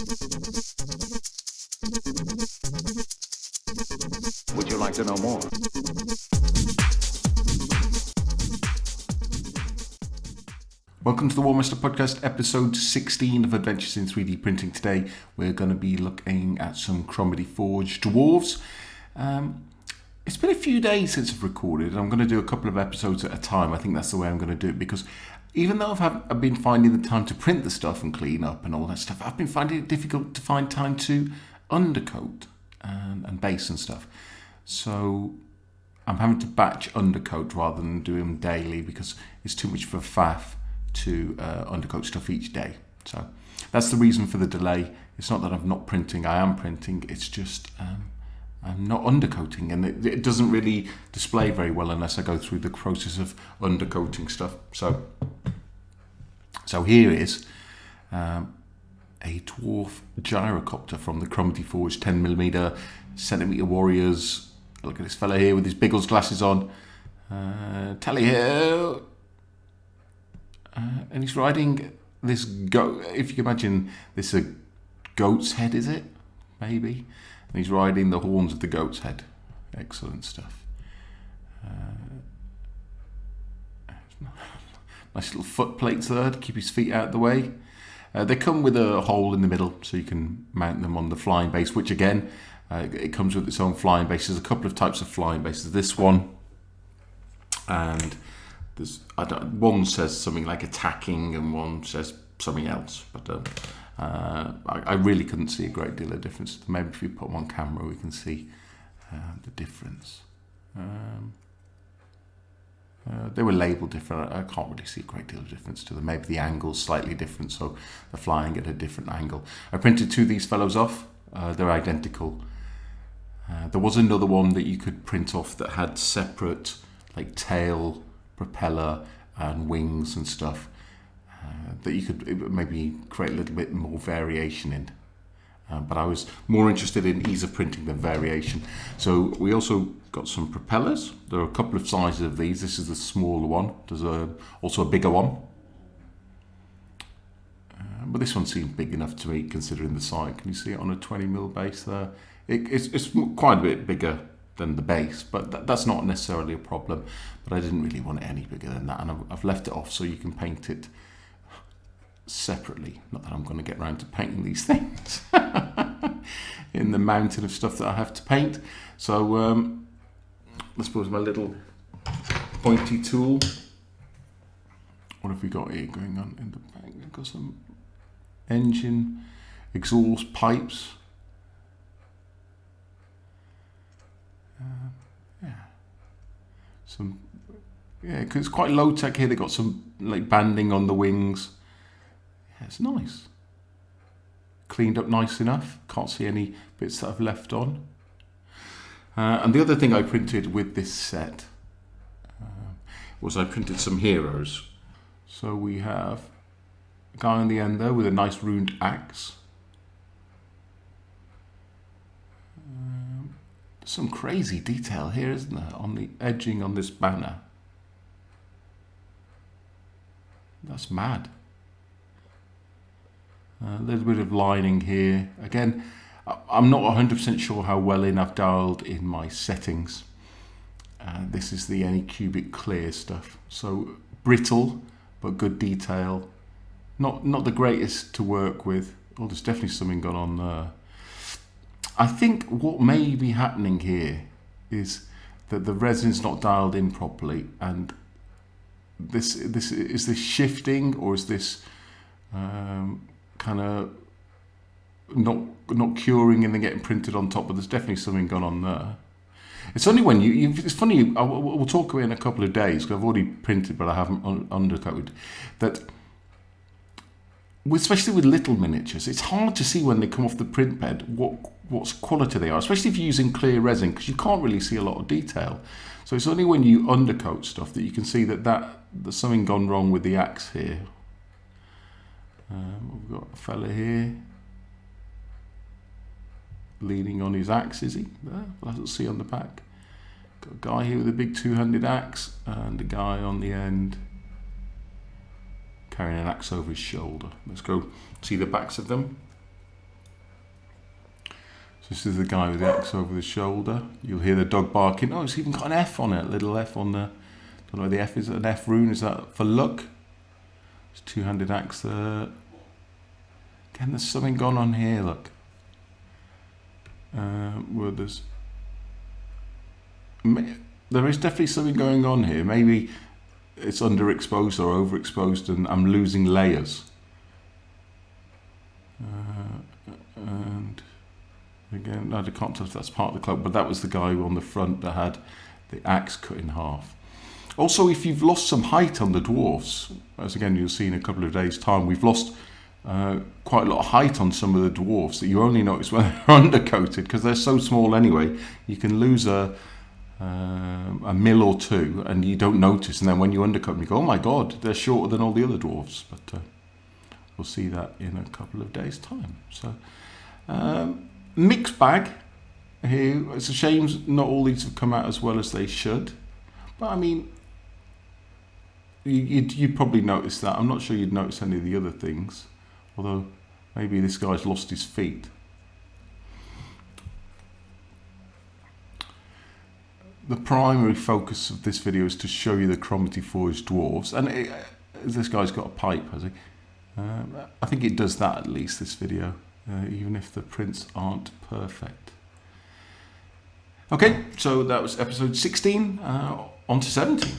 Would you like to know more? Welcome to the Warmaster Podcast, episode 16 of Adventures in 3D Printing. Today we're going to be looking at some Cromarty forged dwarves. It's been a few days since I've recorded, and I'm going to do a couple of episodes at a time. I think that's the way I'm going to do it, because even though I've been finding the time to print the stuff and clean up and all that stuff, I've been finding it difficult to find time to undercoat and base and stuff. So I'm having to batch undercoat rather than do them daily, because it's too much of a faff to undercoat stuff each day. So that's the reason for the delay. It's not that I'm not printing, I am printing, it's just I'm not undercoating, and it doesn't really display very well unless I go through the process of undercoating stuff. So here is a dwarf gyrocopter from the Cromarty Forge 10mm centimetre warriors. Look at this fella here with his Biggles glasses on. Tally-ho! And he's riding this goat. If you can imagine this a goat's head, is it? Maybe. And he's riding the horns of the goat's head. Excellent stuff. Nice little foot plates there to keep his feet out of the way. They come with a hole in the middle so you can mount them on the flying base, which again, it comes with its own flying base. There's a couple of types of flying bases. This one, and one says something like attacking and one says something else, but I really couldn't see a great deal of difference. Maybe if we put them on camera we can see the difference. They were labelled different. I can't really see a great deal of difference to them. Maybe the angle's slightly different, so they're flying at a different angle. I printed two of these fellows off. They're identical. There was another one that you could print off that had separate like tail, propeller and wings and stuff that you could maybe create a little bit more variation in. But I was more interested in ease of printing than variation. So we also got some propellers. There are a couple of sizes of these. This is the smaller one. There's also a bigger one. But this one seemed big enough to me considering the size. Can you see it on a 20mm base there? It's quite a bit bigger than the base, but that's not necessarily a problem. But I didn't really want it any bigger than that, and I've left it off so you can paint it separately. Not that I'm going to get around to painting these things in the mountain of stuff that I have to paint. So I suppose my little pointy tool. What have we got here going on in the back? We've got some engine exhaust pipes. Because it's quite low tech here. They got some like banding on the wings. Yeah, it's nice. Cleaned up nice enough. Can't see any bits that I've left on. And the other thing I printed with this set was I printed some heroes. So we have a guy on the end there with a nice ruined axe. Some crazy detail here, isn't there, on the edging on this banner. That's mad. A little bit of lining here. Again, I'm not 100% sure how well in I've dialed in my settings. This is the Anycubic clear stuff. So brittle, but good detail. Not the greatest to work with. Oh, there's definitely something gone on there. I think what may be happening here is that the resin's not dialed in properly, and this is this shifting, or is this kind of not curing and then getting printed on top? But there's definitely something gone on there. It's only when it's funny. We'll talk about it in a couple of days, because I've already printed, but I haven't undercoated. That, especially with little miniatures, it's hard to see when they come off the print bed what's quality they are, especially if you're using clear resin, because you can't really see a lot of detail. So it's only when you undercoat stuff that you can see that there's something gone wrong with the axe here. We've got a fella here leaning on his axe, is he? There, let's see on the back. Got a guy here with a big two-handed axe, and a guy on the end carrying an axe over his shoulder. Let's go see the backs of them. This is the guy with the axe over the shoulder. You'll hear the dog barking. Oh, it's even got an F on it, a little F on the... Don't know what the F is, an F rune. Is that for luck? It's two-handed axe there. Again, there's something gone on here, look. Well, there is definitely something going on here. Maybe it's underexposed or overexposed and I'm losing layers. And again, I can't tell if that's part of the cloak, but that was the guy on the front that had the axe cut in half. Also, if you've lost some height on the dwarfs, as again you'll see in a couple of days' time, we've lost quite a lot of height on some of the dwarfs that you only notice when they're undercoated, because they're so small anyway. You can lose a mil or two and you don't notice, and then when you undercut them you go, oh my god, they're shorter than all the other dwarfs. But we'll see that in a couple of days' time. So mixed bag here. It's a shame not all these have come out as well as they should, but I mean, you'd probably notice that. I'm not sure you'd notice any of the other things, although maybe this guy's lost his feet. The primary focus of this video is to show you the Cromarty forged dwarves, and this guy's got a pipe, has he? I think it does that at least, this video, even if the prints aren't perfect. Okay, so that was episode 16, on to 17.